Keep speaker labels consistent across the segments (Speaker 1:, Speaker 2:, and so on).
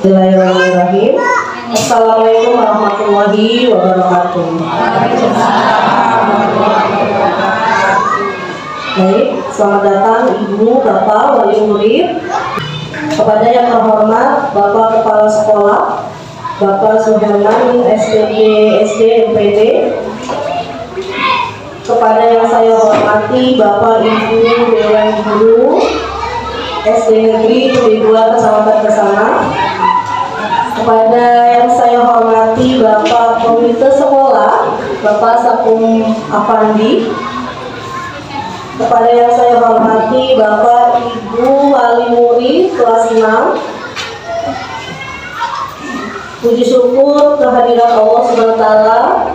Speaker 1: Bismillahirrahmanirrahim. Assalamualaikum warahmatullahi wabarakatuh. Baik, selamat datang Ibu, Bapak, Wali Murid. Kepada yang terhormat Bapak Kepala Sekolah, Bapak Suherman SPG SD MPD. Kepada yang saya hormati Bapak Ibu Dewan Guru SD Negeri Kediri 2 Kecamatan Kesana. Kepada yang saya hormati Bapak Komite Sekolah, Bapak Sakum Afandi. Kepada yang saya hormati Bapak Ibu Wali Murid kelas 6. Puji syukur kehadirat Allah SWT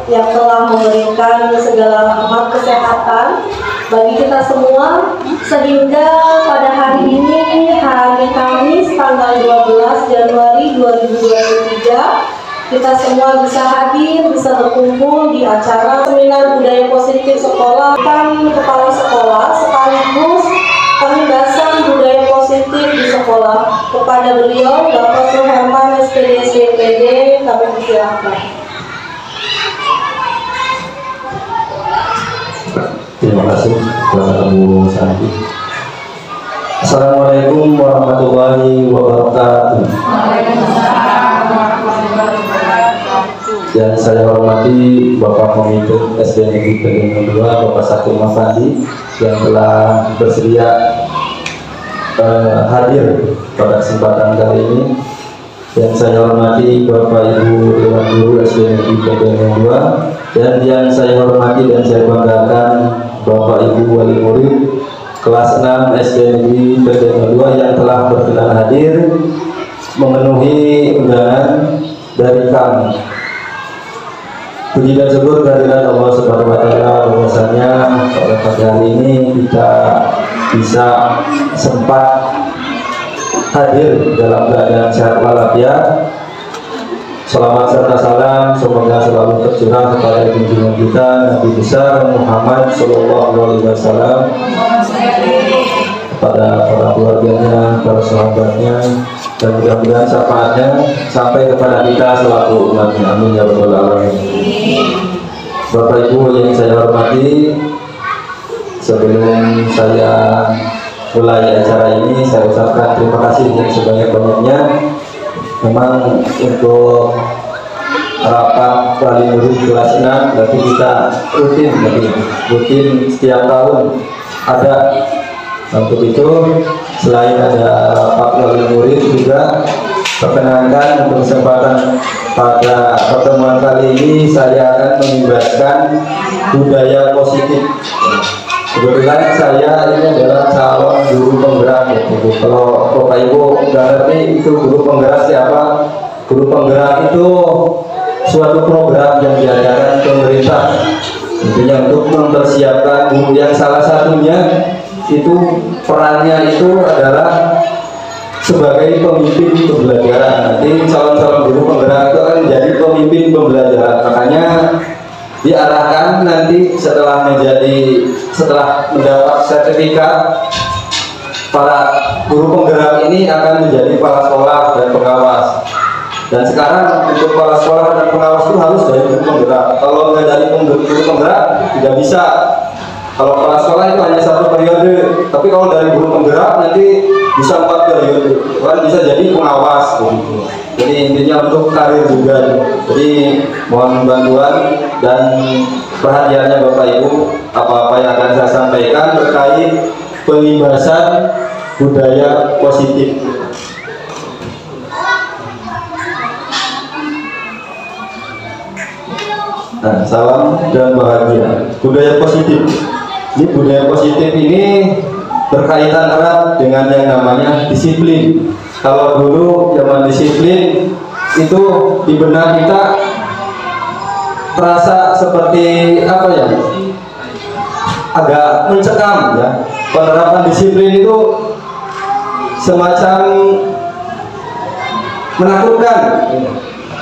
Speaker 1: yang telah memberikan segala rahmat kesehatan bagi kita semua, sehingga pada hari ini, hari Kamis tanggal 12 Januari 2023, kita semua bisa hadir, bisa berkumpul di acara seminar budaya positif sekolah. Kepala sekolah sekaligus penindasan budaya positif di sekolah. Kepada beliau Bapak Suherman SPD SPD, kami persilakan.
Speaker 2: Terima kasih kepada Bu Santi. Assalamualaikum warahmatullahi wabarakatuh. Yang saya hormati Bapak Komite SD Negeri Kediri 2, Bapak Sakum Afandi, yang telah bersedia hadir pada kesempatan kali ini. Yang saya hormati Bapak Ibu Dewan Guru SD Negeri Kediri 2, dan yang saya hormati dan saya banggakan Bapak Ibu Wali Murid kelas 6 SD Negeri Kediri 2 yang telah berkenan hadir memenuhi undangan dari kami. Puji dan syukur kehadirat Allah Subhanahu wa Ta'ala, bahwasanya pada hari ini kita bisa sempat hadir dalam keadaan sehat walafiat. Salawat serta salam semoga selalu tercurah kepada junjungan kita Nabi besar Muhammad Sallallahu Alaihi Wasallam, kepada para keluarganya, para sahabatnya, dan mudah-mudahan syafaatnya sampai kepada kita selaku umatnya. Amin ya rabbal alamin. Bapak Ibu yang saya hormati, sebelum saya mulai acara ini, saya ucapkan terima kasih yang sebanyak-banyaknya. Memang untuk rapat wali murid kelas 6 berarti kita rutin setiap tahun ada. Untuk itu, selain ada rapat wali murid, juga perkenankan untuk kesempatan pada pertemuan kali ini saya akan mengibarkan budaya positif. Kebetulan saya ini adalah calon guru penggerak. Kalau Bapak Ibu nggak ngerti itu guru penggerak siapa? Guru penggerak itu suatu program yang diadakan pemerintah, intinya untuk mempersiapkan guru yang salah satunya itu perannya itu adalah sebagai pemimpin pembelajaran. Nanti calon-calon guru penggerak itu akan menjadi pemimpin pembelajaran. Makanya diarahkan nanti setelah mendapat sertifikat, para guru penggerak ini akan menjadi kepala sekolah dan pengawas. Dan sekarang untuk kepala sekolah dan pengawas itu harus dari guru penggerak. Kalau nggak dari guru penggerak tidak bisa. Kalau kepala sekolah itu hanya 1 periode, tapi kalau dari guru penggerak nanti bisa 4 periode, kan bisa jadi pengawas gitu. Jadi intinya untuk karir juga. Jadi mohon bantuan dan perhatiannya Bapak Ibu, apa-apa yang akan saya sampaikan terkait pengibasan budaya positif. Nah, salam dan bahagia. Budaya positif. Ini budaya positif ini berkaitan erat dengan yang namanya disiplin. Kalau dulu zaman disiplin itu di benak kita terasa seperti apa ya? Agak mencekam ya. Penerapan disiplin itu semacam menakutkan.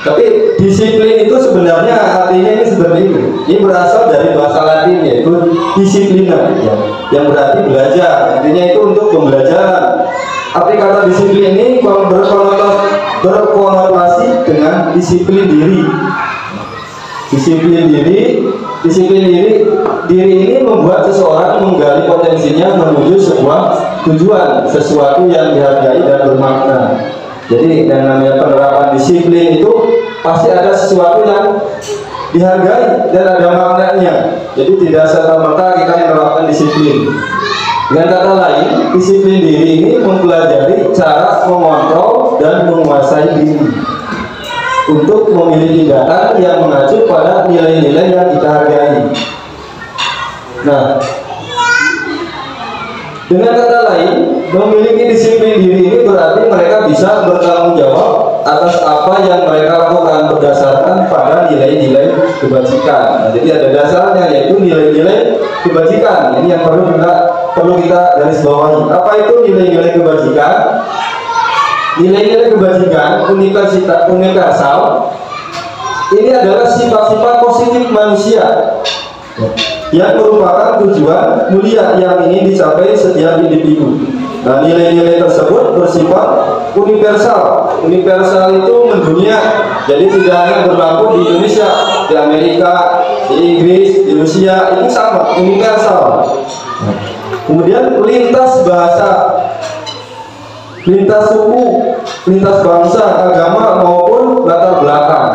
Speaker 2: Tapi disiplin itu sebenarnya artinya ini seperti ini. Ini berasal dari bahasa Latin, yaitu disiplina, ya, yang berarti belajar. Intinya itu untuk pembelajaran. Arti kata disiplin ini kalau berkonotasi dengan disiplin diri. Disiplin diri ini membuat seseorang menggali potensinya menuju sebuah tujuan, sesuatu yang dihargai dan bermakna. Jadi yang namanya penerapan disiplin itu pasti ada sesuatu yang dihargai dan ada maknanya. Jadi tidak serta-merta kita menerapkan disiplin. Dengan kata lain, disiplin diri ini mempelajari cara mengontrol dan menguasai diri untuk memilih tindakan yang mengacu pada nilai-nilai yang kita hargai. Nah, dengan kata lain, memiliki disiplin diri ini berarti mereka bisa bertanggung jawab atas apa yang mereka lakukan berdasarkan pada nilai-nilai kebajikan. Nah, jadi ada dasarnya, yaitu nilai-nilai kebajikan. Ini yang perlu kita garis bawahi. Apa itu nilai-nilai kebajikan? Nilai-nilai kebajikan universal ini adalah sifat-sifat positif manusia yang merupakan tujuan mulia yang ingin dicapai setiap individu. Nah, nilai-nilai tersebut bersifat universal. Universal itu mendunia, jadi tidak hanya berlaku di Indonesia, di Amerika, di Inggris, di Rusia, itu sama, universal. Kemudian lintas bahasa, lintas suku, lintas bangsa, agama maupun latar belakang.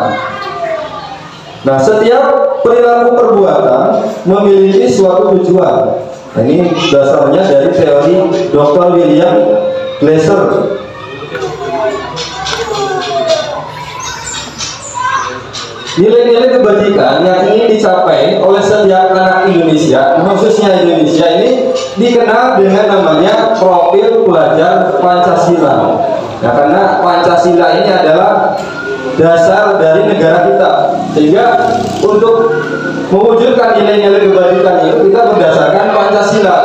Speaker 2: Nah, setiap perilaku perbuatan memiliki suatu tujuan. Nah, ini dasarnya dari teori Dr. William Glasser. Nilai-nilai kebajikan yang ingin dicapai oleh setiap anak Indonesia, khususnya Indonesia ini, dikenal dengan namanya profil pelajar Pancasila. Nah, karena Pancasila ini adalah dasar dari negara kita, sehingga untuk mewujudkan nilai-nilai kebajikan itu kita berdasarkan Pancasila.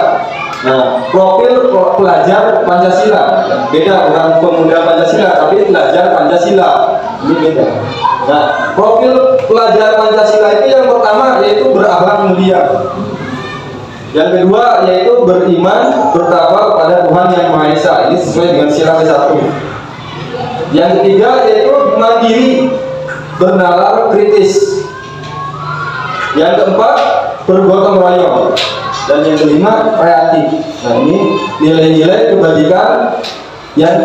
Speaker 2: Nah, profil pelajar Pancasila beda, bukan pemuda Pancasila tapi pelajar Pancasila, ini beda. Nah, profil pelajar Pancasila itu yang pertama yaitu berakhlak mulia, yang kedua yaitu beriman bertakwa kepada Tuhan Yang Maha Esa, ini sesuai dengan sila ke-1. Yang ketiga yaitu mandiri, bernalar kritis. Yang keempat bergotong royong, dan yang kelima kreatif. Nah, ini nilai-nilai kebajikan yang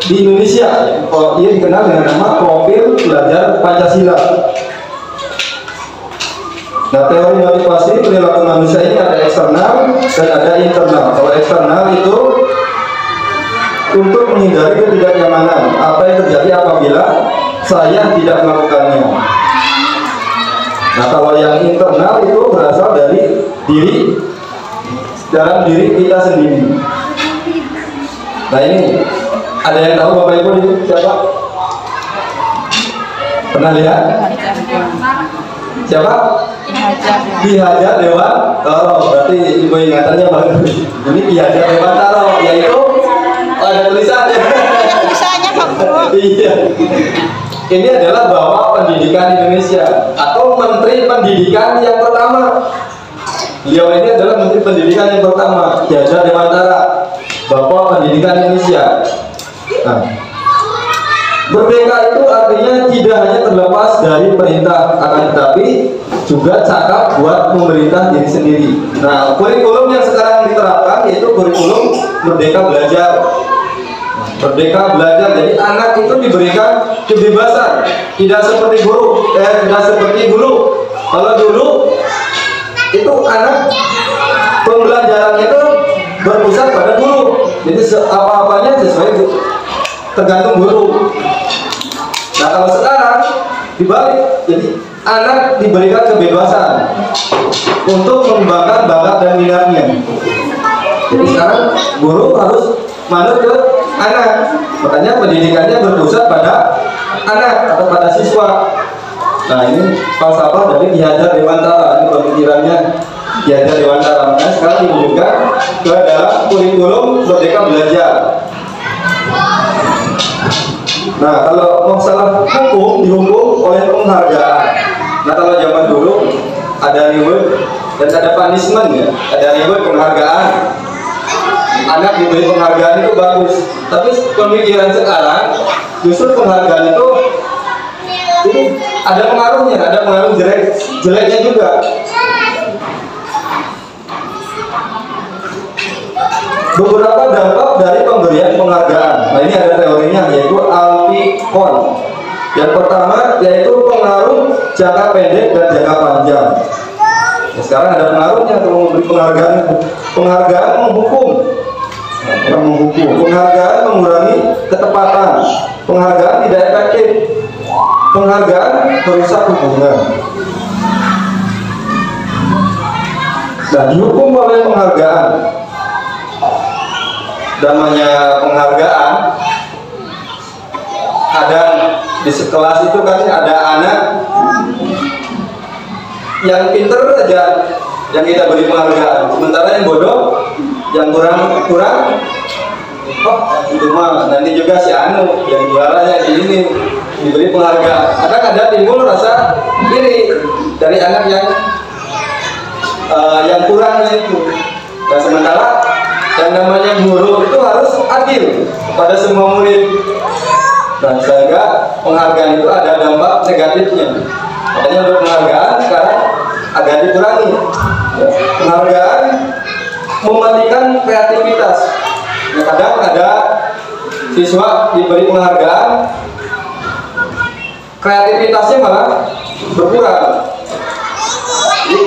Speaker 2: di Indonesia, dia dikenal dengan nama profil pelajar Pancasila. Nah, teori motivasi perilaku manusia ini ada eksternal dan ada internal. Kalau eksternal itu untuk menghindari ketidaknyamanan, apa yang terjadi apabila saya tidak melakukannya. Nah, kalau yang internal itu berasal dari dalam diri kita sendiri. Nah, ini ada yang tahu Bapak Ibu ini siapa? Pernah lihat? Siapa? Ki Hajar Dewantara. Berarti Ibu ingatannya bagus. Ini Ki Hajar Dewantara, yaitu ada tulisannya.
Speaker 3: Tulisannya Pak Bro.
Speaker 2: Iya. Ini adalah Bapak Pendidikan Indonesia atau Menteri Pendidikan yang pertama. Beliau ini adalah Menteri Pendidikan yang pertama, Ki Hajar Dewantara, Bapak Pendidikan Indonesia. Nah, merdeka itu artinya tidak hanya terlepas dari perintah, akan tetapi juga cakap buat pemerintah diri sendiri. Nah, kurikulum yang sekarang diterapkan yaitu kurikulum Merdeka Belajar. Merdeka Belajar, jadi anak itu diberikan kebebasan, tidak seperti dulu. Kalau dulu itu anak pembelajarannya itu berpusat pada guru, jadi apa-apanya sesuai tergantung guru. Nah, kalau sekarang dibalik, jadi anak diberikan kebebasan untuk mengembangkan bakat dan minatnya. Jadi sekarang guru harus manut ke anak, makanya pendidikannya berpusat pada anak atau pada siswa. Nah, ini falsafah dari Ki Hajar Dewantara, ini pemikirannya Ki Hajar Dewantara. Makanya sekarang diwujudkan ke dalam kurikulum Merdeka Belajar. Nah, kalau masalah hukum dihukum oleh penghargaan. Nah, kalau zaman dulu ada reward dan ada punishment ya, ada reward penghargaan. Anak diberi penghargaan itu bagus, tapi pemikiran sekarang justru penghargaan itu ini ada pengaruhnya, ada pengaruh jeleknya juga. Beberapa dampak dari pemberian penghargaan. Nah, ini ada teorinya, yaitu Alpicon. Yang pertama yaitu pengaruh jangka pendek dan jangka panjang. Nah, sekarang ada pengaruhnya kalau memberi penghargaan. Penghargaan menghukum. Penghargaan mengurangi ketepatan. Penghargaan tidak efektif. Penghargaan merusak hubungan. Nah, dihukum oleh penghargaan. Namanya penghargaan, ada di sekelas itu kan ada anak yang pinter aja yang kita beri penghargaan, sementara yang bodoh, yang kurang oh itu mah nanti juga si Anu yang juaranya si ini diberi penghargaan. Akan ada timbul rasa iri dari anak yang kurangnya itu. Nah, sementara yang namanya guru itu harus adil kepada semua murid. Dan sehingga penghargaan itu ada dampak negatifnya. Makanya untuk penghargaan sekarang agak dikurangi. Penghargaan mematikan kreativitas. Nah, kadang ada siswa diberi penghargaan, kreativitasnya malah berkurang. Jadi,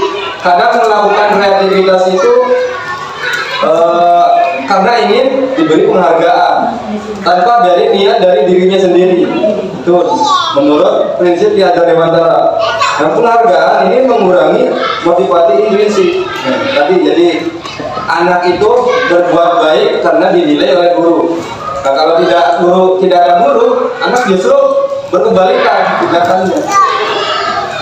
Speaker 2: kadang melakukan kreativitas itu karena ingin diberi penghargaan tanpa dari niat dari dirinya sendiri. Itu menurut prinsip Ki Hajar Dewantara. Nah, penghargaan ini mengurangi motivasi intrinsik. Nah, tadi jadi anak itu berbuat baik karena dinilai oleh guru. Nah, kalau tidak ada guru, anak justru berkebalikan tindakannya.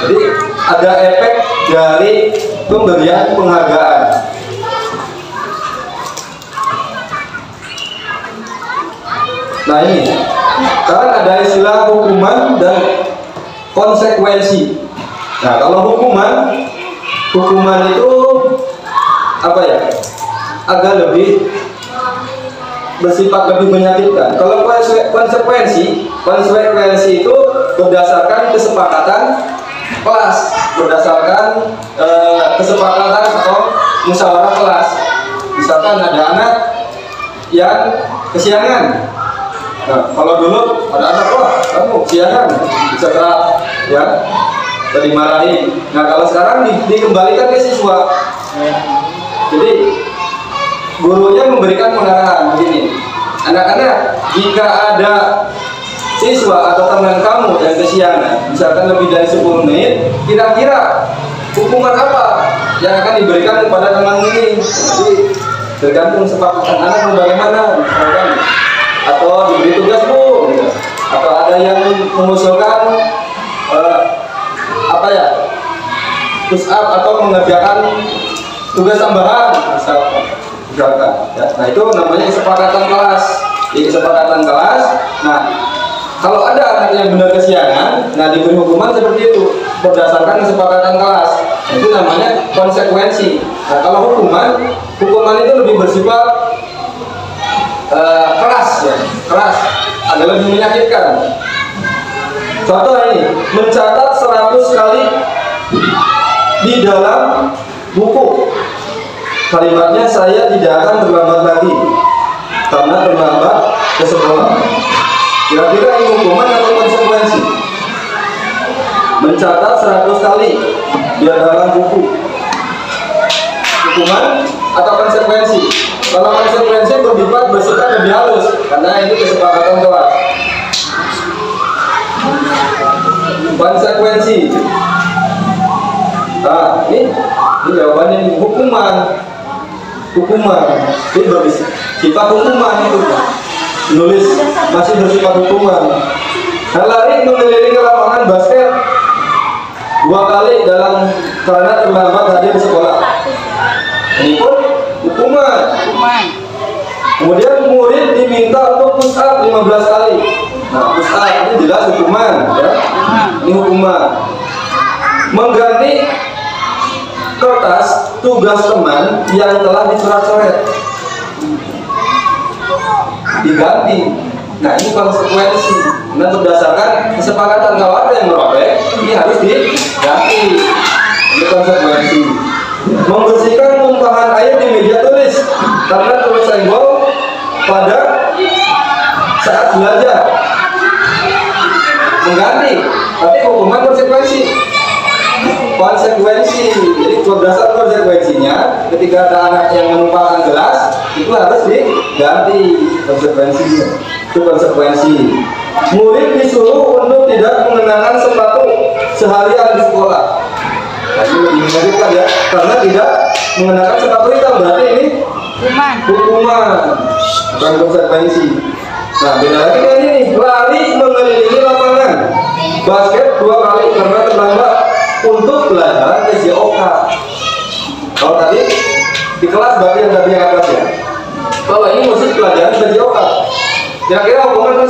Speaker 2: Jadi ada efek dari pemberian penghargaan. Nah, ini sekarang ada istilah hukuman dan konsekuensi. Nah, kalau hukuman itu apa ya? Agak lebih bersifat lebih menyakitkan. Kalau konsekuensi itu berdasarkan kesepakatan kelas, berdasarkan kesepakatan atau musyawarah kelas. Misalkan ada anak yang kesiangan. Nah, kalau dulu ada anak, wah kamu kesiangan, bisa keras, ya, tadi marahin. Nah, kalau sekarang dikembalikan ke siswa. Jadi gurunya memberikan pengarahan begini, anak-anak, jika ada siswa atau teman kamu yang kesiangan, misalkan lebih dari 10 menit, kira-kira hukuman apa yang akan diberikan kepada teman ini? Jadi tergantung sepakatan anak bagaimana, misalkan, atau diberi tugas bu, gitu. Atau ada yang mengusulkan push up atau mengerjakan tugas tambahan, misalkan. Ya. Nah, itu namanya kesepakatan kelas. Di kesepakatan kelas, nah kalau ada anak yang benar kesiangan, nah diberi hukuman seperti itu berdasarkan kesepakatan kelas. Nah, itu namanya konsekuensi. Nah, kalau hukuman itu lebih bersifat keras, ya, keras, agak lebih menyakitkan. Contoh ini, mencatat 100 kali di dalam buku. Kalimatnya, saya tidak akan terlambat lagi karena terlambat ke sekolah. Kira-kira ini hukuman atau konsekuensi? Mencatat 100 kali di dalam buku. Hukuman atau konsekuensi? Kalau konsekuensi bersifat lebih halus karena ini kesepakatan kelas. Konsekuensi. Nah, ini jawabannya hukuman. Ini bersifat hukuman itu. Nulis masih bersifat hukuman. Nah, lari mengelilingi lapangan basket 2 kali karena terlambat hadir di sekolah. Ini pun hukuman. Kemudian murid diminta untuk push up 15 kali. Nah, push up ini jelas hukuman, ya. Ini hukuman. Mengganti kertas tugas teman yang telah dicoret-coret. Diganti. Nah ini konsekuensi. Nah berdasarkan kesepakatan kalau ada yang merobek, ini harus diganti. Ini konsekuensi. Membersihkan tumpahan air di meja tulis karena tulis senggol pada saat belajar. Mengganti, tapi hukuman konsekuensi. Jadi berdasarkan konsekuensinya, ketika ada anak yang menumpahkan gelas, itu harus diganti konsekuensinya. Itu konsekuensi. Murid disuruh untuk tidak mengenakan sepatu seharian di sekolah. Nah, ini lebih mengerikan ya, karena tidak mengenakan sepatu hitam berarti ini hukuman, bukan konsekuensi. Nah, beda lagi kan ini, lari mengelilingi lapangan basket 2 kali karena terlambat untuk pelajaran SJOK. Kalau tadi di kelas berarti yang tadi yang atas ya. Kalau ini khusus pelajaran SJOK. Kira-kira hukuman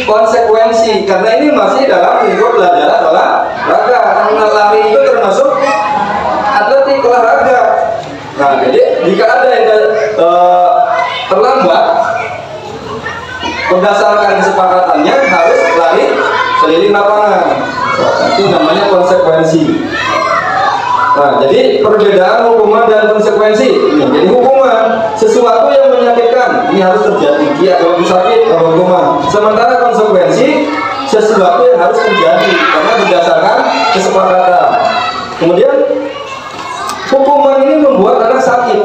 Speaker 2: konsekuensi karena ini masih dalam lingkup pelajaran olahraga. Karena lari itu termasuk atletik olahraga. Nah, jadi jika ada yang terlambat, berdasarkan kesepakatannya harus lari keliling lapangan. Itu namanya konsekuensi. Nah, jadi perbedaan hukuman dan konsekuensi. Jadi hukuman sesuatu yang menyakitkan ini harus terjadi. Dia kalau sakit kalau hukuman. Sementara konsekuensi sesuatu yang harus terjadi karena berdasarkan kesepakatan. Kemudian hukuman ini membuat anak sakit.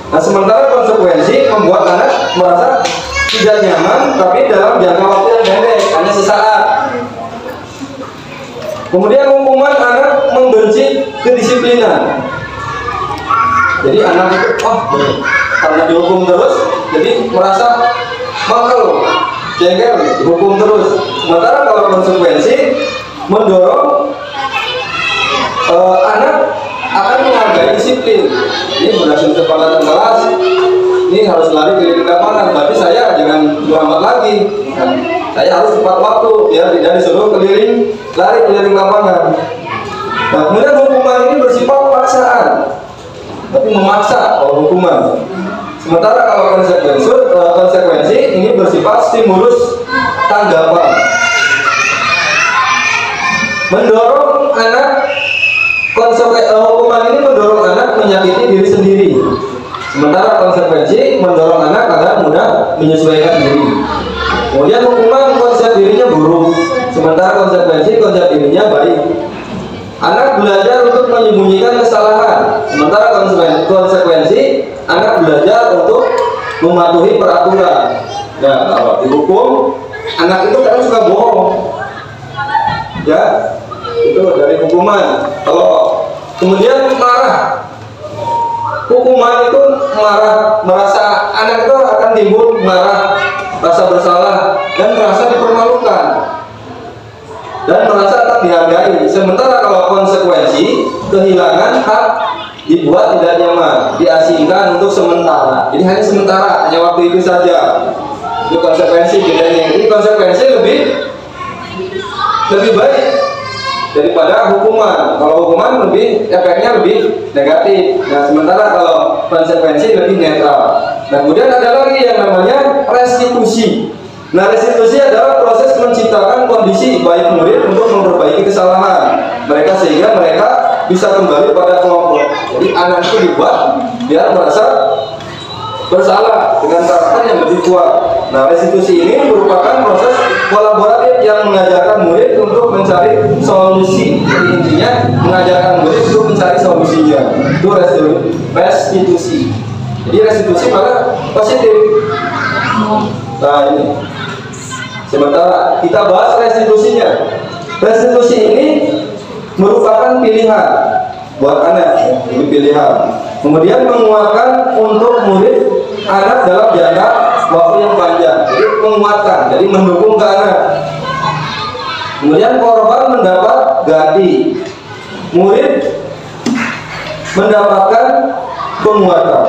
Speaker 2: Nah, sementara konsekuensi membuat anak merasa tidak nyaman, tapi dalam jangka waktu yang pendek, hanya sesaat. Kemudian hukuman anak membenci kedisiplinan. Jadi anak itu, karena dihukum terus, jadi merasa mangkel, jengkel, dihukum terus. Sementara kalau konsekuensi mendorong anak akan menghargai disiplin. Ini berdasarkan kesepakatan kelas, ini harus lari keliling lapangan. Berarti saya jangan lambat lagi. Saya harus tepat waktu, biar tidak disuruh lari keliling lapangan. Nah, kemudian hukuman ini bersifat paksaan, tapi memaksa kalau hukuman. Sementara kalau konsekuensi ini bersifat stimulus tanggapan, mendorong anak. Hukuman ini mendorong anak menyakiti diri sendiri. Sementara konsekuensi mendorong anak agar mudah menyesuaikan diri. Kemudian hukuman konsep dirinya buruk, sementara konsekuensi konsep dirinya baik. Anak belajar untuk menyembunyikan kesalahan, sementara konsekuensi anak belajar untuk mematuhi peraturan. Nah, kalau dihukum, anak itu kadang suka bohong. Ya, itu dari hukuman. Kalau kemudian marah, hukuman itu merasa anak itu akan timbul marah, rasa bersalah dan merasa dipermalukan dan merasa tak dihargai. Sementara kalau konsekuensi kehilangan hak, dibuat tidak nyaman, diasingkan untuk sementara. Jadi hanya sementara, hanya waktu itu saja. Itu konsekuensi bedanya. Ini konsekuensi lebih baik daripada hukuman. Kalau hukuman efeknya lebih negatif. Nah, sementara kalau konsekuensi lebih netral. Nah, kemudian ada lagi yang namanya restitusi. Nah, restitusi adalah proses menciptakan kondisi baik murid untuk memperbaiki kesalahan mereka sehingga mereka bisa kembali pada kelompok. Jadi anak itu dibuat biar merasa bersalah dengan karakter yang lebih kuat. Nah, restitusi ini merupakan proses kolaboratif yang mengajarkan murid untuk mencari solusi. Jadi intinya mengajarkan murid untuk mencari solusinya. Itu restitusi. Jadi restitusi malah positif. Nah, ini. Sementara kita bahas restitusinya. Restitusi ini merupakan pilihan buat anak, ini pilihan. Kemudian menguatkan untuk murid anak dalam jangka waktu yang panjang. Jadi menguatkan, jadi mendukung ke anak. Kemudian korban mendapat ganti, murid mendapatkan penguatan.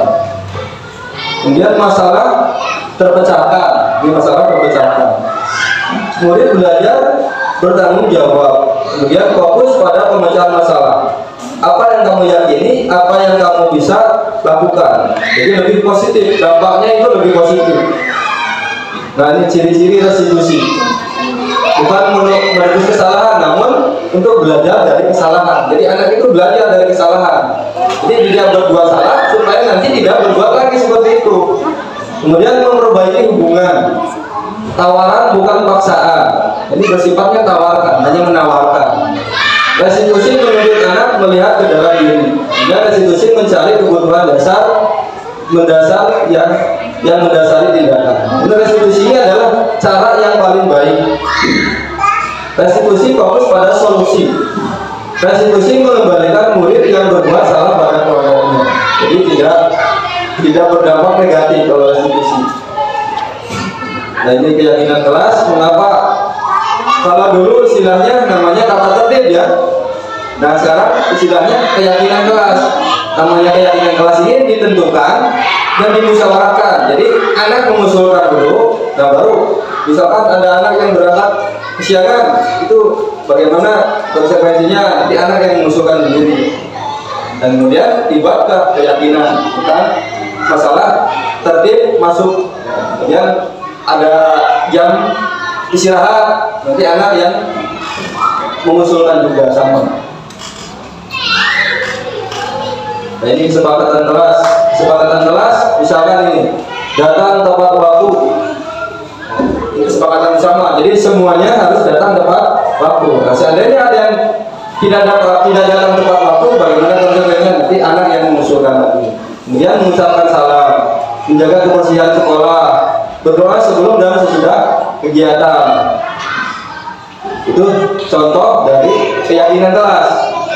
Speaker 2: Kemudian masalah terpecahkan, ini masalah terpecahkan. Murid belajar bertanggung jawab, kemudian fokus pada pemecahan masalah. Apa yang kamu yakini, apa yang kamu bisa lakukan. Jadi lebih positif, dampaknya itu lebih positif. Nah, ini ciri-ciri restitusi. Bukan untuk menebus kesalahan, namun untuk belajar dari kesalahan. Jadi anak itu belajar dari kesalahan. Jadi dia berbuat salah supaya nanti tidak berbuat lagi seperti itu. Kemudian memperbaiki hubungan. Tawaran bukan paksaan. Jadi bersifatnya tawarkan, hanya menawarkan. Restitusi menuntut anak melihat ke dalam diri. Dan restitusi mencari kebutuhan mendasar yang mendasari tindakan. Ini restitusi ini adalah cara yang paling baik. Restitusi fokus pada solusi. Restitusi mengembalikan murid yang berbuat salah pada kelompoknya. Jadi tidak berdampak negatif kalau restitusi. Nah, ini keyakinan kelas. Mengapa? Kalau dulu istilahnya namanya kata tertib ya. Nah, sekarang istilahnya keyakinan kelas. Namanya keyakinan kelas ini ditentukan dan dimusyawarahkan. Jadi anak mengusulkan dulu, nah baru misalkan ada anak yang berangkat kesiangan, itu bagaimana konsekuensinya, nanti anak yang mengusulkan sendiri. Dan kemudian dibuatlah keyakinan tentang masalah tertib masuk. Kemudian ada jam istirahat, nanti anak yang mengusulkan juga sama. Nah, ini kesepakatan kelas. Kesepakatan kelas, misalkan ini datang tepat waktu. Ini kesepakatan sama. Jadi semuanya harus datang tepat waktu. Nah, seandainya ada yang tidak datang tepat waktu, bagaimana konsekuensinya? Nanti anak yang mengusulkan lagi. Kemudian mengucapkan salam, menjaga kebersihan sekolah, berdoa sebelum dan sesudah kegiatan. Itu contoh dari keyakinan kelas.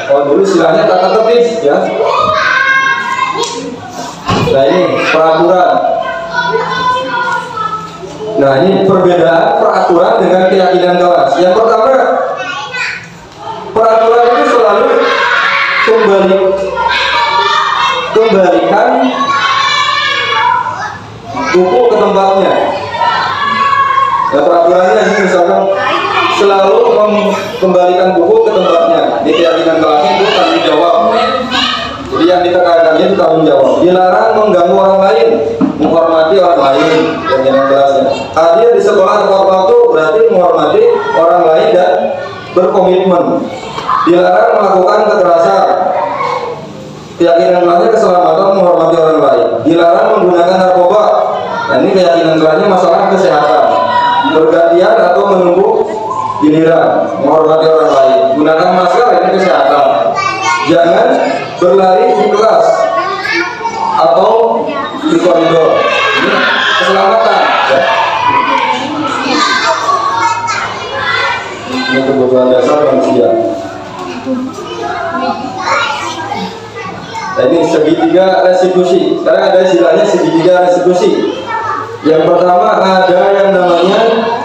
Speaker 2: Kalau dulu istilahnya tata tertib ya. Nah, ini peraturan. Nah, ini perbedaan peraturan dengan keyakinan kelas. Yang pertama, peraturan itu selalu kembalikan buku ke tempatnya. Nah, peraturannya ini misalkan selalu kembalikan buku ke tempatnya. Di keyakinan kelasnya itu tanggung jawab. Jadi yang ditekankannya itu tanggung jawab. Dilarang mengganggu orang lain, menghormati orang lain. Keyakinan kelasnya. Hadir di sekolah tepat waktu berarti menghormati orang lain dan berkomitmen. Dilarang melakukan kekerasan. Keyakinan kelasnya keselamatan, menghormati orang lain. Dilarang menggunakan narkoba. Nah, ini keyakinan kelasnya masalah kesehatan. Bergantian atau menunggu giliran, menghormati orang lain. Gunakan masker, ini kesehatan. Jangan berlari di kelas atau di koridor, ini keselamatan ya. Ini kebutuhan dasar manusia. Nah, ini segitiga restitusi. Sekarang ada istilahnya segitiga restitusi. Yang pertama ada yang namanya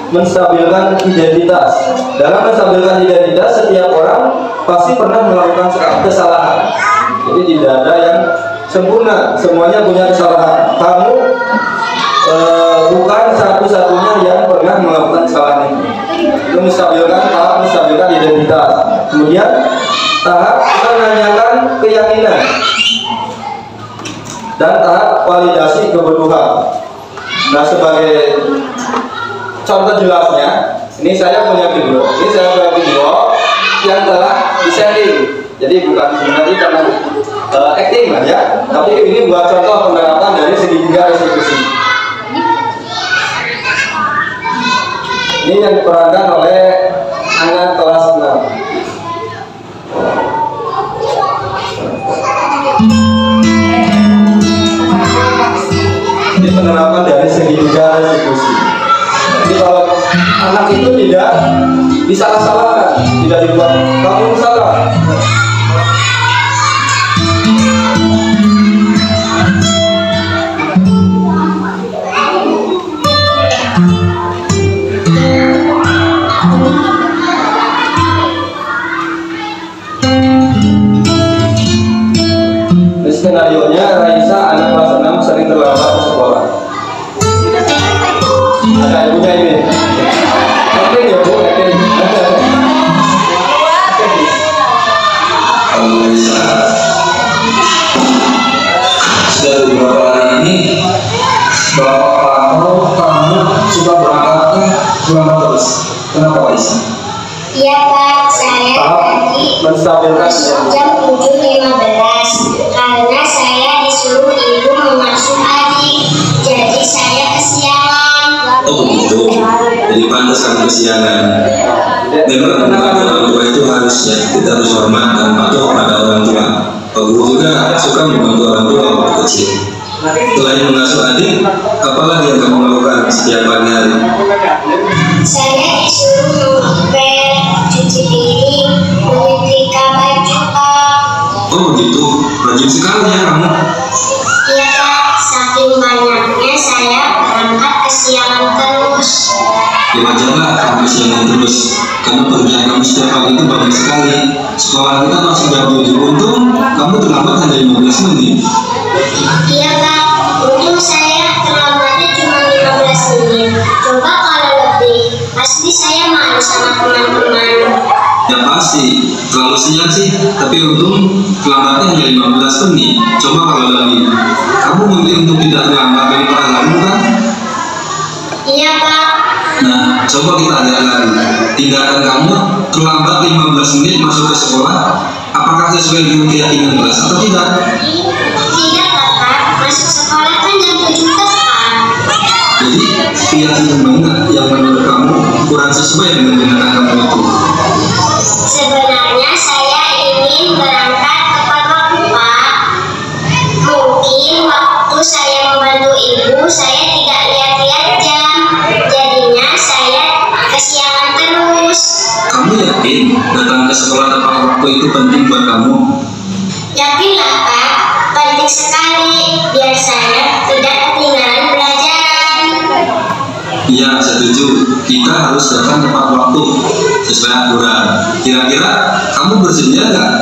Speaker 2: menstabilkan identitas. Dalam menstabilkan identitas, setiap orang pasti pernah melakukan kesalahan. Jadi tidak ada yang sempurna, semuanya punya kesalahan. Kamu bukan satu-satunya yang pernah melakukan kesalahan ini. Itu tahap menstabilkan identitas. Kemudian tahap menanyakan keyakinan dan tahap validasi kebutuhan. Nah, sebagai contoh jelasnya, ini saya punya video. Ini saya punya video yang telah di-setting. Jadi bukan sebenarnya karena acting lah ya, tapi ini buat contoh penerapan dari segitiga restitusi. Ini yang diperankan oleh anak kelas 6. Ini penerapan dari segitiga restitusi. Jadi kalau anak itu tidak disalah-salahkan, tidak dibuat kamu salah. Skenario-nya, Raisa anak kelas 6 sering terlambat ke sekolah. Ada ibunya ini. Acting ya bu, acting.
Speaker 4: Sudah beberapa hari ini Bapak Pano kamu suka
Speaker 2: Kenapa Aisyah?
Speaker 4: Iya Pak, saya tadi masuk jam 7.15 karena saya disuruh ibu mengasuh adik, jadi saya kesiangan.
Speaker 5: Oh begitu, jadi pantas kamu kesiangan. Memang orang tua itu harusnya kita harus hormat dan patuh pada orang tua. Pak Guru juga suka membantu orang tua waktu kecil. Selain mengasuh adik, apalagi yang kamu lakukan setiap pagi hari?
Speaker 4: Saya disuruh ngepel, cuci piring, menyetrika baju Pak.
Speaker 5: Oh begitu, rajin sekali ya kamu.
Speaker 4: Iya Pak, saking banyaknya saya berangkat kesiangan terus.
Speaker 5: Ya wajarlah kamu kesiangan terus, karena pekerjaan kamu setiap pagi itu banyak sekali. Sekolah kita masih jam 7, untung kamu terlambat hanya 15 menit.
Speaker 4: Iya Pak, untung saya terlambatnya cuma 15 menit. Coba kalau lebih, pasti saya malu sama teman-teman.
Speaker 5: Ya pasti, terlalu siang sih, tapi untung terlambatnya hanya 15 menit. Coba kalau lebih, kamu memilih untuk tidak terlambat dari para lalu kan?
Speaker 4: Iya Pak.
Speaker 5: Nah, coba kita lihat lagi. Tindakan kamu terlambat 15 menit masuk ke sekolah, apakah sesuai dengan keyakinan kelas atau tidak?
Speaker 4: Tidak Pak, masuk sekolah kan jam 7 tepat.
Speaker 5: Jadi, keyakinan mana yang menurut kamu kurang sesuai dengan tindakan kamu itu?
Speaker 4: Sebenarnya saya ingin berangkat tepat waktu Pak. Mungkin waktu saya membantu ibu, saya tidak lihat-lihat jam. Jadinya saya kesiangan terus.
Speaker 5: Kamu yakin datang ke sekolah tepat waktu itu penting buat kamu?
Speaker 4: Yakinlah Pak, penting sekali biar saya tidak ketinggalan pelajaran.
Speaker 5: Iya, setuju. Kita harus datang tepat waktu sesuai aturan. Kira-kira kamu bersedia nggak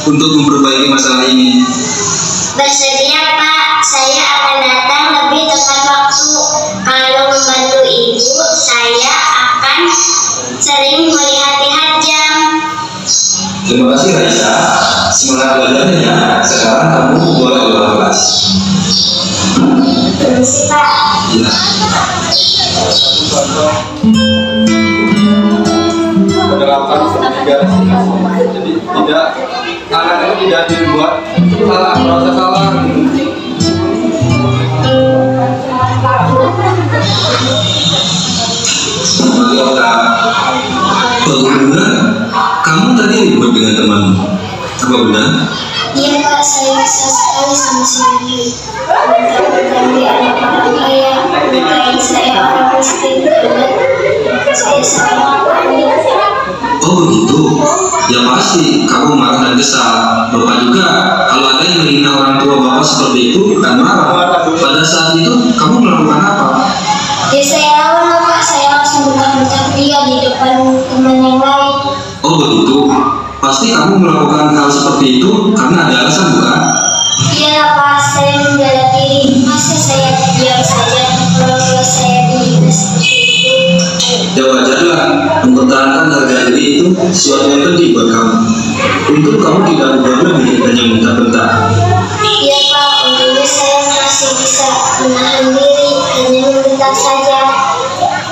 Speaker 5: untuk memperbaiki masalah ini?
Speaker 4: Bersedia Pak, saya akan datang lebih tepat waktu. Kalau membantu ibu, saya akan sering melihat-lihat jam.
Speaker 5: Terima kasih Raisa. Semangat belajarnya ya. Sekarang kamu boleh keluar kelas.
Speaker 4: Permisi Pak.
Speaker 5: Iya.
Speaker 2: Penerapan garis jadi tidak anak itu tidak dibuat salah, merasa salah.
Speaker 5: Benar, kamu tadi ribut dengan temanmu. Apa benar?
Speaker 4: Iya Pak, saya kesal sekali sama si Mimi. Dan dia anak orang kaya, kayak saya orang miskin, karena saya sangat panik.
Speaker 5: Oh begitu. Ya pasti kamu marah dan kesal. Bapak juga kalau ada yang menghina orang tua bapak seperti itu akan marah. Pada saat itu kamu melakukan apa?
Speaker 4: Ya saya lawan lah Pak, saya langsung bentak dia di depan teman yang lain.
Speaker 5: Oh begitu. Pasti kamu melakukan hal seperti itu karena ada alasan bukan?
Speaker 4: Iya lah Pak, saya membela diri. Masa saya diam saja kalau tua saya dihina seperti itu?
Speaker 5: Ya wajarlah, mempertahankan harga diri itu sesuatu yang penting buat kamu. Untuk kamu tidak berbuat lebih hanya bentak-bentak.
Speaker 4: Iya Pak, untungnya saya masih bisa menahan diri, hanya membentak saja.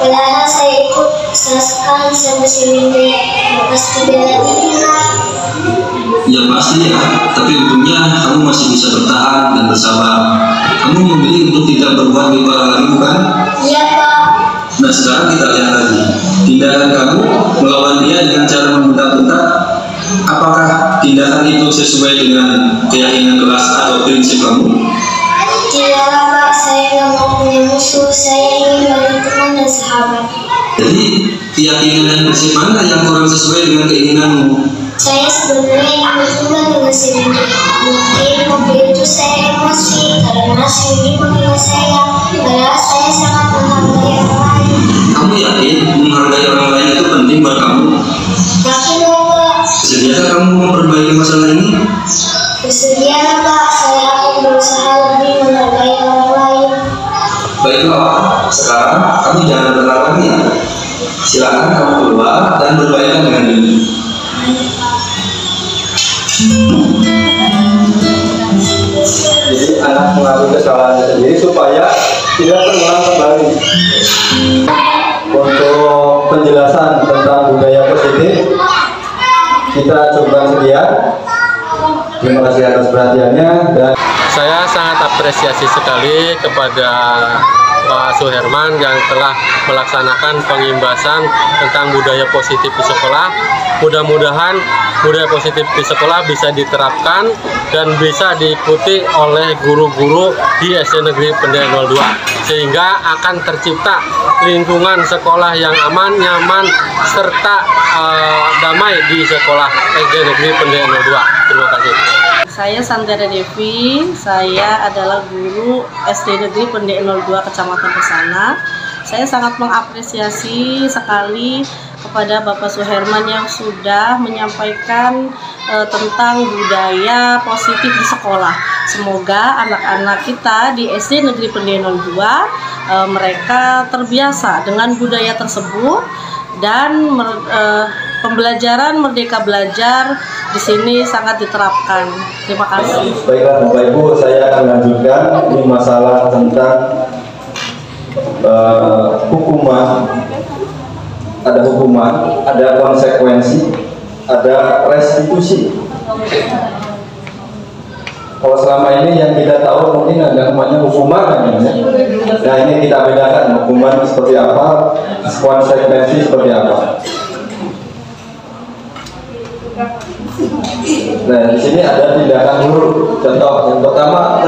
Speaker 4: Padahal saya ikut kesal sekali sama si Windy. Pasti bela diri lah.
Speaker 5: Ya pasti ya, tapi untungnya kamu masih bisa bertahan dan bersabar. Kamu memilih untuk tidak berbuat lebih parah lagi bukan?
Speaker 4: Iya Pak.
Speaker 5: Nah sekarang kita lihat lagi. Tindakan kamu melawan dia dengan cara membentak-bentak. Apakah tindakan itu sesuai dengan keyakinan kelas atau prinsip kamu?
Speaker 4: Tidak lah Pak, saya nggak mau punya musuh. Saya ingin banyak teman dan sahabat.
Speaker 5: Jadi keyakinan dan prinsip mana yang kurang sesuai dengan keinginanmu?
Speaker 4: Saya sebenarnya ingin berteman dengan si Windy. Mungkin waktu itu saya emosi karena si Windy menghina saya. Padahal saya sangat menghargai orang lain.
Speaker 5: Kamu yakin menghargai orang lain itu penting buat kamu?
Speaker 4: Yakin lah Pak.
Speaker 5: Sediakah kamu memperbaiki masalah ini?
Speaker 4: Bersedia lah Pak, saya akan berusaha lebih menghargai orang lain.
Speaker 5: Baiklah, sekarang kamu jangan bergerak lagi ya. Silakan kamu keluar dan berbaikan dengan diri.
Speaker 2: Jadi anak mengakui kesalahannya sendiri supaya tidak terulang kembali. untuk penjelasan tentang budaya positif kita coba sedia. Terima kasih atas perhatiannya. Dan
Speaker 6: saya sangat apresiasi sekali kepada Pak Suherman yang telah melaksanakan pengimbasan tentang budaya positif di sekolah. Mudah-mudahan budaya positif di sekolah bisa diterapkan dan bisa diikuti oleh guru-guru di SD Negeri Pendek 02, sehingga akan tercipta lingkungan sekolah yang aman, nyaman, serta damai di sekolah SD Negeri Pendek 02. Terima kasih.
Speaker 7: Saya Sanggara Devi, saya adalah guru SD Negeri Pendek 02 Kecamatan Pesana. Saya sangat mengapresiasi sekali kepada Bapak Suherman yang sudah menyampaikan tentang budaya positif di sekolah. Semoga anak-anak kita di SD Negeri Pendek 02 mereka terbiasa dengan budaya tersebut dan pembelajaran Merdeka Belajar di sini sangat diterapkan. Terima kasih.
Speaker 2: Baiklah Bapak Ibu, saya akan lanjutkan ini masalah tentang hukuman. Ada hukuman, ada konsekuensi, ada restitusi. Kalau selama ini yang kita tahu mungkin ada namanya hukuman, ya. Nah ini kita bedakan hukuman seperti apa, konsekuensi seperti apa. Nah di sini ada tindakan huruf. Contoh yang pertama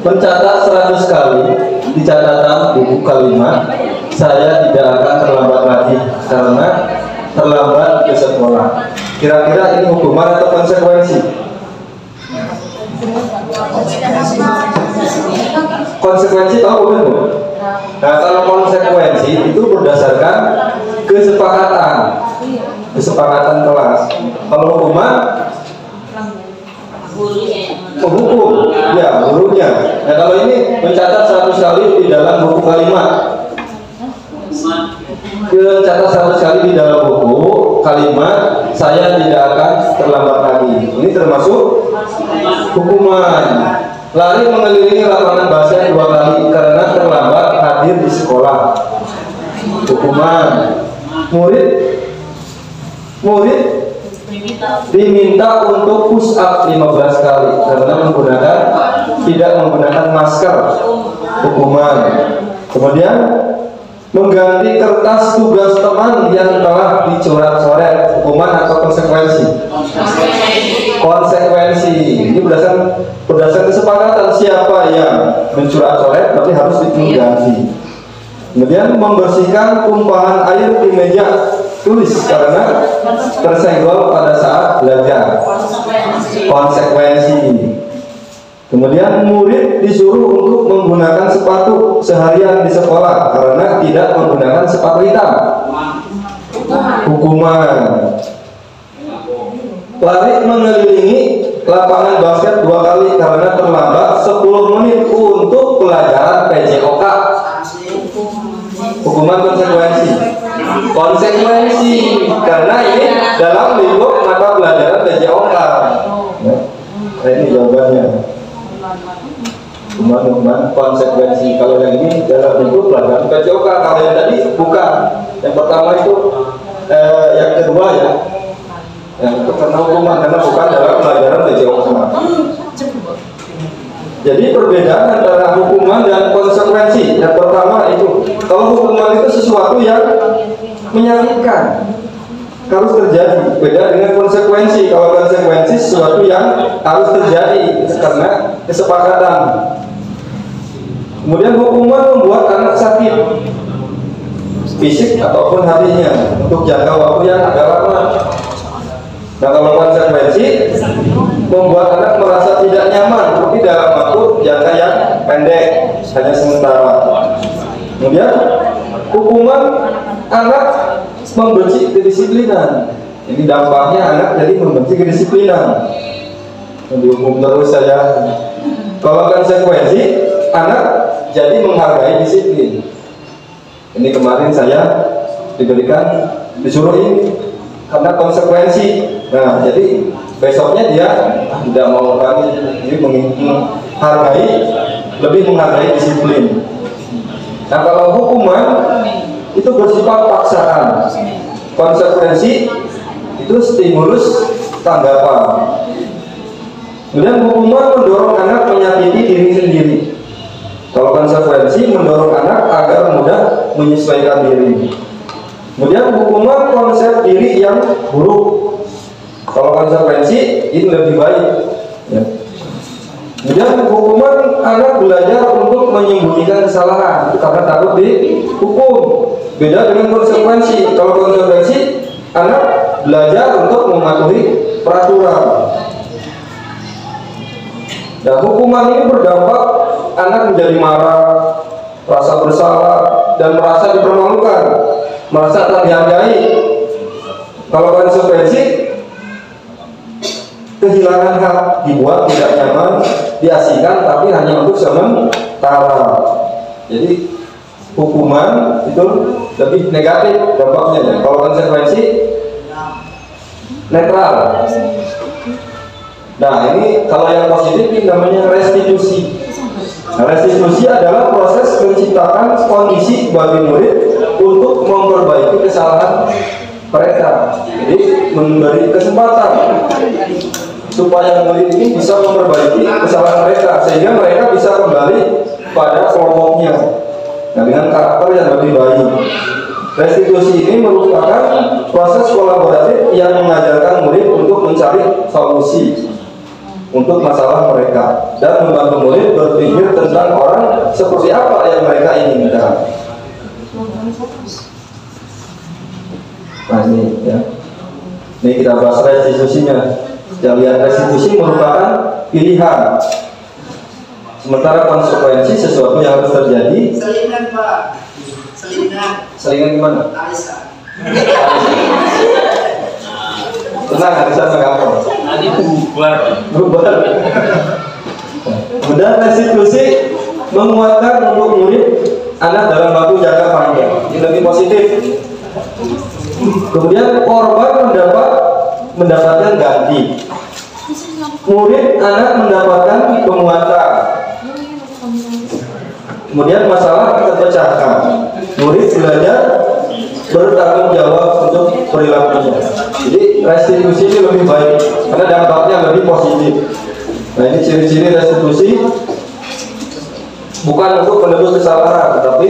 Speaker 2: mencatat 100 kali di catatan buku kalimat. Saya tidak akan terlambat lagi karena terlambat ke sekolah. Kira-kira ini hukuman atau konsekuensi? Konsekuensi tahu bukan Bu? Nah kalau konsekuensi itu berdasarkan kesepakatan kelas. Kalau hukuman menghukum, ya gurunya. Nah kalau ini mencatat 100 kali di dalam buku kalimat, mencatat 100 kali di dalam buku kalimat, saya tidak akan terlambat lagi. Ini termasuk hukuman. Lari mengelilingi lapangan basket 2 kali karena terlambat hadir di sekolah. Hukuman. Murid diminta untuk push up 15 kali karena tidak menggunakan masker. Hukuman. Kemudian mengganti kertas tugas teman yang telah dicoret-coret. Hukuman atau konsekuensi? Konsekuensi. Ini berdasarkan kesepakatan siapa yang mencoret-coret berarti harus diganti. Kemudian membersihkan tumpahan air di meja tulis karena tersenggol pada saat belajar. Konsekuensi. Kemudian murid disuruh untuk menggunakan sepatu seharian di sekolah karena tidak menggunakan sepatu hitam. Hukuman. Lari mengelilingi lapangan basket 2 kali karena terlambat 10 menit untuk pelajaran PJOK. Hukuman konsekuensi. Konsekuensi karena ini dalam lingkup mata pelajaran PJOK. Nah, ini jawabannya. Hukuman konsekuensi. Kalau yang ini dalam lingkup pelajaran PJOK. Kalau yang tadi bukan. Yang pertama itu yang kedua ya. Yang itu karena hukuman karena bukan dalam pelajaran PJOK. Jadi perbedaan antara hukuman dan konsekuensi. Yang pertama itu, kalau hukuman itu sesuatu yang menyakitkan, harus terjadi. Beda dengan konsekuensi. Kalau konsekuensi sesuatu yang harus terjadi karena kesepakatan. Kemudian hukuman membuat anak sakit, fisik ataupun hatinya untuk jangka waktu yang agak lama. Nah kalau konsekuensi membuat anak merasa tidak nyaman, tapi dalam waktu jangka yang pendek, hanya sementara. Kemudian hukuman anak membenci kedisiplinan. Ini dampaknya anak jadi membenci kedisiplinan. Dihukum terus saya. Kalau konsekuensi anak jadi menghargai disiplin. Ini kemarin saya disuruh ini karena konsekuensi. Nah, jadi besoknya dia tidak mau lagi, jadi lebih menghargai disiplin. Nah, kalau hukuman itu bersifat paksaan. Konsekuensi itu stimulus tanggapan. Kemudian hukuman mendorong anak menyakiti diri sendiri. Kalau konsekuensi mendorong anak agar mudah menyesuaikan diri. Kemudian hukuman konsep diri yang buruk. Kalau konsekuensi ini lebih baik. Ya. Kemudian hukuman anak belajar untuk menyembunyikan kesalahan karena takut dihukum. Beda dengan konsekuensi. Kalau konsekuensi anak belajar untuk mematuhi peraturan. Dan hukuman ini berdampak anak menjadi marah, rasa bersalah, dan merasa dipermalukan, merasa tak dihargai. Kalau konsekuensi, kehilangan hak, dibuat tidak nyaman, diasingkan, tapi hanya untuk sementara. Jadi hukuman itu lebih negatif dampaknya. Kalau konsekuensi netral. Nah, ini kalau yang positif ini namanya restitusi. Nah, restitusi adalah proses menciptakan kondisi bagi murid untuk memperbaiki kesalahan mereka. Jadi memberi kesempatan supaya murid ini bisa memperbaiki kesalahan mereka sehingga mereka bisa kembali pada kelompoknya. Nah, dengan karakter yang lebih baik. Restitusi ini merupakan proses kolaboratif yang mengajarkan murid untuk mencari solusi untuk masalah mereka dan membantu murid berpikir tentang orang seperti apa yang mereka inginkan. Nah ini ya, ini kita bahas restitusinya. Kita lihat restitusi merupakan pilihan, sementara konsekuensi sesuatu yang harus terjadi.
Speaker 8: Selingan Pak,
Speaker 2: selingan gimana?
Speaker 8: Aisyah.
Speaker 2: Tenang, Aisyah mengapa? Bubar. Kemudian restitusi menguatkan untuk murid anak dalam waktu jangka panjang. Ini lebih positif. Kemudian korban mendapatkan ganti. Murid anak mendapatkan penguatan. Kemudian masalah terpecahkan. Murid belajar bertanggung jawab untuk perilakunya. Jadi restitusi ini lebih baik karena dampaknya lebih positif. Nah ini ciri-ciri restitusi, bukan untuk menebus kesalahan, tetapi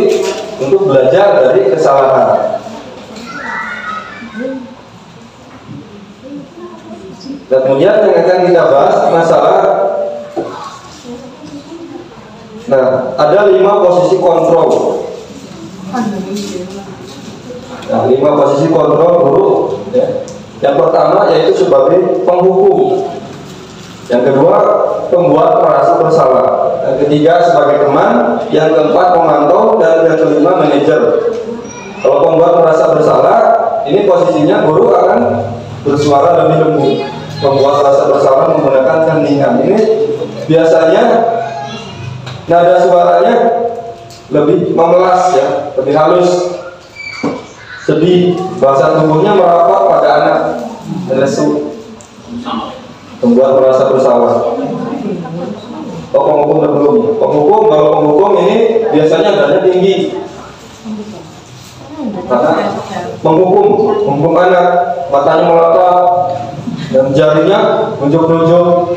Speaker 2: untuk belajar dari kesalahan. Dan kemudian yang akan kita bahas masalah, nah ada 5 posisi kontrol. Nah, 5 posisi kontrol guru ya. Yang pertama yaitu sebagai penghukum. Yang kedua pembuat merasa bersalah. Yang ketiga sebagai teman. Yang keempat pemantau. Dan yang kelima manajer. Kalau pembuat merasa bersalah, ini posisinya guru akan bersuara lebih lembut. Pembuat merasa bersalah menggunakan keheningan. Ini biasanya nada suaranya lebih memelas ya, lebih halus. Sedih, bahasa tubuhnya merapat pada anak, lesu, membuat merasa bersalah. Oh, penghukum dan belum. Penghukum, kalau penghukum ini biasanya nadanya tinggi, karena menghukum anak, matanya melotot dan jarinya nunjuk-nunjuk.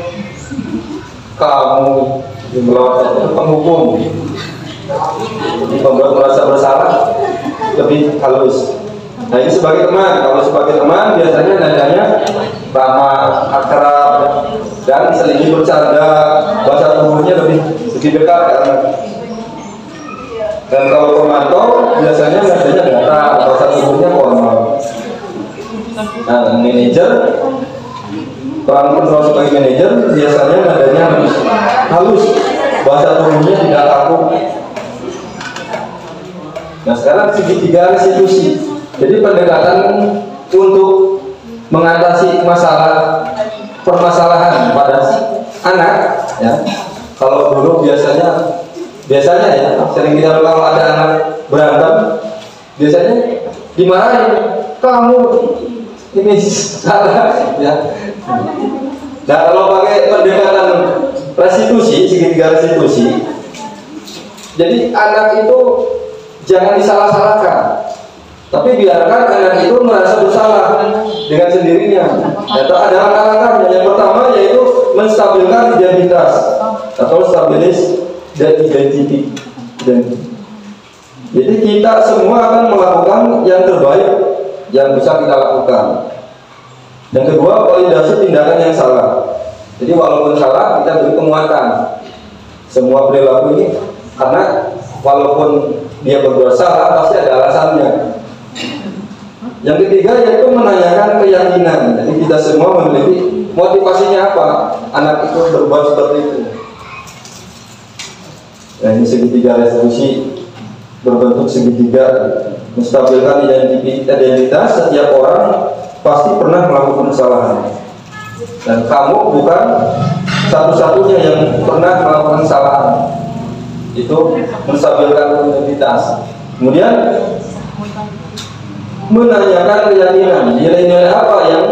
Speaker 2: Kamu melotot, penghukum. Jadi membuat merasa bersalah lebih halus. Nah ini sebagai teman. Kalau sebagai teman biasanya nadanya ramah, akrab, dan selingi bercanda. Bahasa tubuhnya lebih dekat karena. Dan kalau pemantau biasanya nadanya datar, bahasa tubuhnya formal. Nah manajer, peran kontrol sebagai manajer biasanya nadanya lebih halus, bahasa tubuhnya tidak kaku. Nah sekarang segitiga restitusi. Jadi pendekatan untuk mengatasi permasalahan pada anak ya. Kalau dulu biasanya ya sering kita kalau ada anak berantem biasanya dimarahin, kamu ini salah ya. Nah kalau pakai pendekatan restitusi, segitiga restitusi, jadi anak itu jangan disalah-salahkan. Tapi biarkan anak itu merasa bersalah dengan sendirinya. Atau ada langkah-langkahnya. Yang pertama yaitu menstabilkan identitas atau stabilis dan identity. Jadi kita semua akan melakukan yang terbaik yang bisa kita lakukan. Yang kedua, validasi tindakan yang salah. Jadi walaupun salah, kita beri penguatan semua perilaku ini, karena walaupun dia berbuat salah pasti ada alasannya. Yang ketiga yaitu menanyakan keyakinan. Jadi kita semua memiliki motivasinya apa anak itu berbuat seperti itu. Nah, ini segitiga restitusi berbentuk segitiga, menstabilkan identitas. Setiap orang pasti pernah melakukan kesalahan, dan kamu bukan satu-satunya yang pernah melakukan kesalahan. Itu menstabilkan identitas. Kemudian menanyakan keyakinan, nilai-nilai apa yang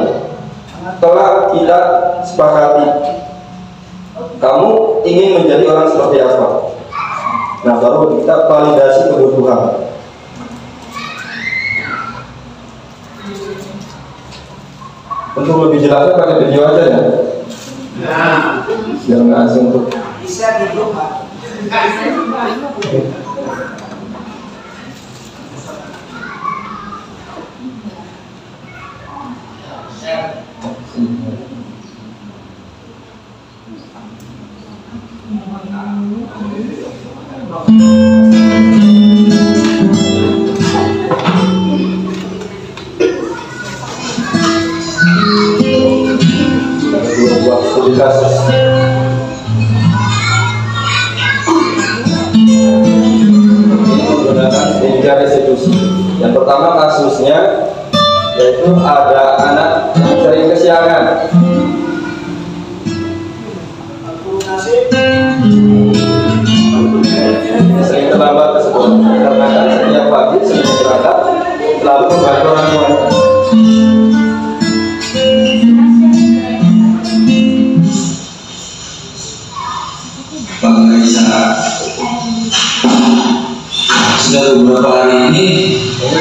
Speaker 2: telah kita sepakati. Kamu ingin menjadi orang seperti apa? Nah, baru kita validasi kebutuhan. Untuk lebih jelasnya pakai video aja ya. Biar nggak asing tuh. Bisa di rumah. Tiga restitusi. Yang pertama kasusnya yaitu ada anak yang sering kesiangan. Sering terlambat ke sekolah karena kan setiap pagi sebelum berangkat selalu membantu orang tua.
Speaker 5: Bang Raisa, sudah beberapa hari ini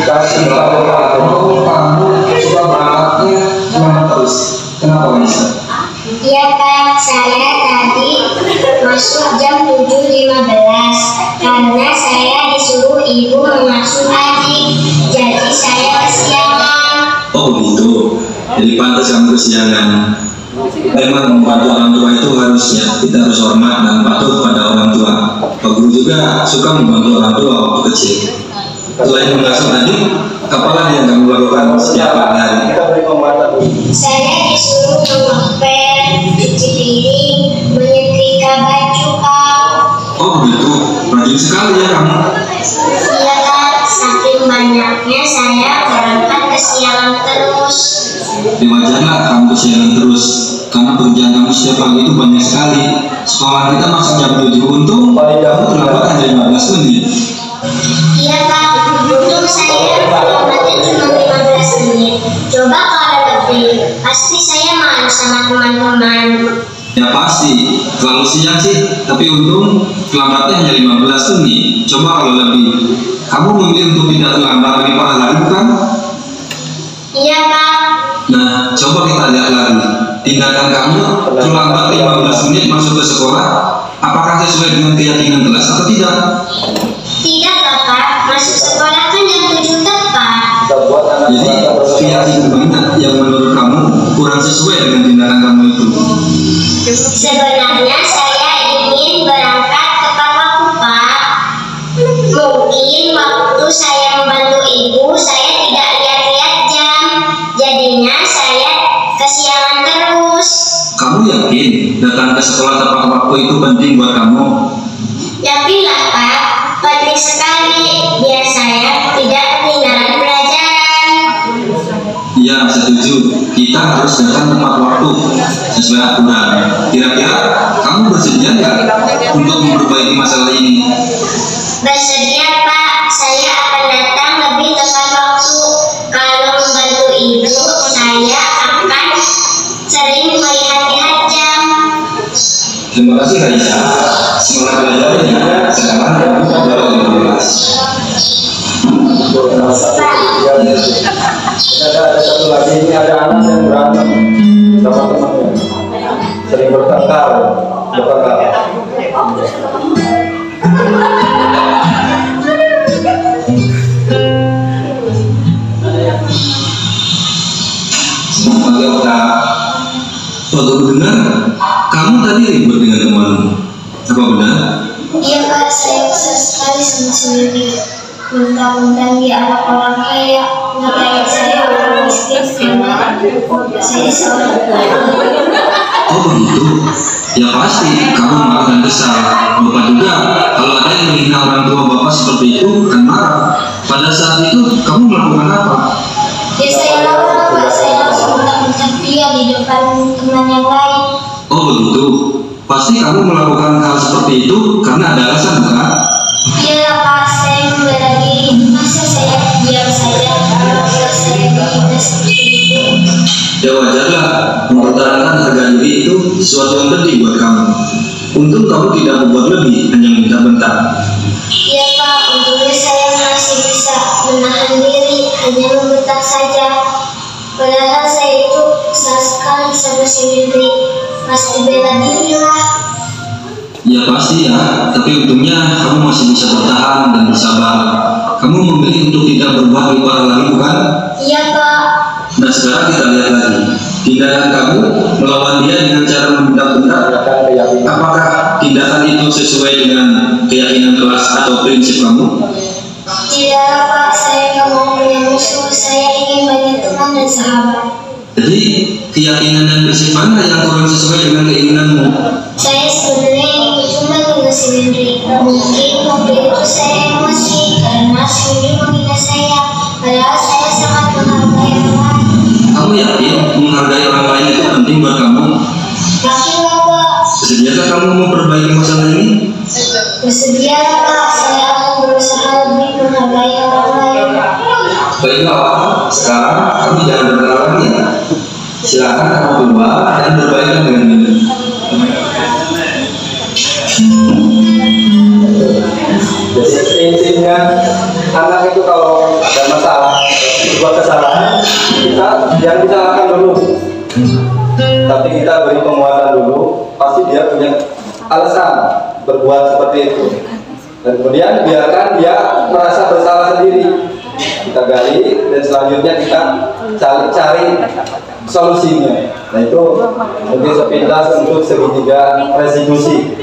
Speaker 5: kasih kamu suka berangkatnya cuma terus. Kenapa Raisa?
Speaker 4: Iya Pak, saya tadi masuk jam 7.15 karena saya disuruh ibu mengasuh adik, jadi saya kesiangan.
Speaker 5: Oh begitu, jadi pantas kamu kesiangan. Memang membantu orang tua itu harusnya kita harus hormat dan patuh pada orang tua. Pak Guru juga suka membantu orang tua waktu kecil. Selain mengasuh adik, apalagi yang kamu lakukan setiap hari?
Speaker 4: Saya disuruh mengepel, cuci piring, menyetrika baju Kak.
Speaker 5: Oh begitu, rajin sekali ya kamu.
Speaker 4: Iya Kak, saking banyaknya saya berangkat kesiangan terus.
Speaker 5: Wajarlah kamu kesiangan terus, karena pekerjaan kamu setiap pagi itu banyak sekali. Sekolah kita masuk jam 7, untung kamu terlambat hanya 15 menit.
Speaker 4: Iya Kak, untung saya terlambatnya cuma 15 menit. Coba kalau lebih, pasti saya malu sama teman-teman.
Speaker 5: Ya pasti, terlalu siang sih, tapi untung terlambatnya hanya 15 menit. Coba kalau lebih, kamu memilih untuk tidak terlambat lebih parah lagi bukan?
Speaker 4: Iya Kak.
Speaker 5: Nah, coba kita lihat lagi. Tindakan kamu terlambat 15 menit masuk ke sekolah, apakah sesuai dengan keyakinan kelas atau tidak?
Speaker 4: Tidak Bapak, masuk sekolah kan jam 7 tepat.
Speaker 5: Jadi, keyakinan mana yang menurut kamu kurang sesuai dengan tindakan kamu itu?
Speaker 4: Sebenarnya saya ingin berangkat tepat waktu Pak. Mungkin waktu saya membantu ibu, saya tidak lihat-lihat jam. Jadinya saya kesiangan terus.
Speaker 5: Kamu yakin datang ke sekolah tepat waktu itu penting buat kamu?
Speaker 4: Yakinlah Pak, penting sekali biar saya tidak ketinggalan pelajaran.
Speaker 5: Iya, setuju. Kita harus datang tepat waktu sesuai aturan. Kira-kira kamu bersedia nggak untuk memperbaiki masalah ini?
Speaker 4: Bersedia Pak, saya akan datang lebih tepat waktu. Kalau membantu ibu, saya akan sering melihat-lihat jam.
Speaker 5: Terima kasih Raisa. Semangat belajarnya. Sekarang kamu sudah 15.
Speaker 4: Pak,
Speaker 2: Ada satu lagi, ini ada anak yang berantem sama temannya, sering bertengkar.
Speaker 5: Waktu benar, kamu tadi ribut dengan temanmu. Apa benar?
Speaker 4: Iya Pak, saya kesal sekali sama si Mary. Mentang-mentang dia anak orang kaya, ngatain saya orang miskin karena saya seorang kaya.
Speaker 5: Oh begitu? Ya pasti, kamu marah dan kesal. Bapak juga, kalau ada yang menghina orang tua Bapak seperti itu, kan marah. Pada saat itu, kamu melakukan apa?
Speaker 4: Ya saya lawan Pak, saya langsung bentak-bentak dia di depan teman yang lain.
Speaker 5: Oh begitu? Pasti kamu melakukan hal seperti itu karena ada alasan, bukan?
Speaker 4: Iya Pak, saya membela diri. Masa saya diam saja kalau saya dihina seperti itu?
Speaker 5: Ya wajarlah, mempertahankan harga diri itu sesuatu yang penting buat kamu. Untung kamu tidak berbuat lebih, hanya bentak-bentak.
Speaker 4: Iya Pak, untungnya saya masih bisa menahan diri, hanya membentak saja. Padahal saya itu kesal sekali sama si Mary. Pasti bela diri lah.
Speaker 5: Ya pasti ya, tapi untungnya kamu masih bisa bertahan dan bersabar. Kamu memilih untuk tidak berbuat lebih parah lagi, bukan?
Speaker 4: Iya Pak.
Speaker 5: Nah sekarang kita lihat lagi, tindakan kamu melawan dia dengan cara membentak-bentak. Apakah tindakan itu sesuai dengan keyakinan kelas atau prinsip kamu?
Speaker 4: Tidak Pak, saya nggak mau punya musuh. Saya ingin banyak teman dan sahabat.
Speaker 5: Jadi keyakinan dan prinsip mana yang kurang sesuai dengan keinginanmu?
Speaker 4: Saya sebenarnya ingin cuma dengan si Mary. Mungkin waktu itu saya emosi karena si Mary menghina saya. Padahal saya sangat menghargai orang lain.
Speaker 5: Kamu yakin menghargai orang lain itu penting buat kamu?
Speaker 4: Yakin lah Pak.
Speaker 5: Sediakah kamu memperbaiki masalah ini?
Speaker 4: Bersedia lah Pak. Saya akan berusaha lebih menghargai orang lain.
Speaker 5: Baiklah, sekarang kamu jangan berkenal lagi ya. Silakan kamu keluar dan berbaikan dengan dia.
Speaker 2: Jadi intinya anak itu kalau ada masalah, buat kesalahan, kita jangan disalahkan dulu, tapi kita beri penguatan dulu. Pasti dia punya alasan berbuat seperti itu, dan kemudian biarkan dia merasa bersalah sendiri. Kita gali dan selanjutnya kita cari solusinya. Nah itu mungkin sepintas untuk segitiga restitusi.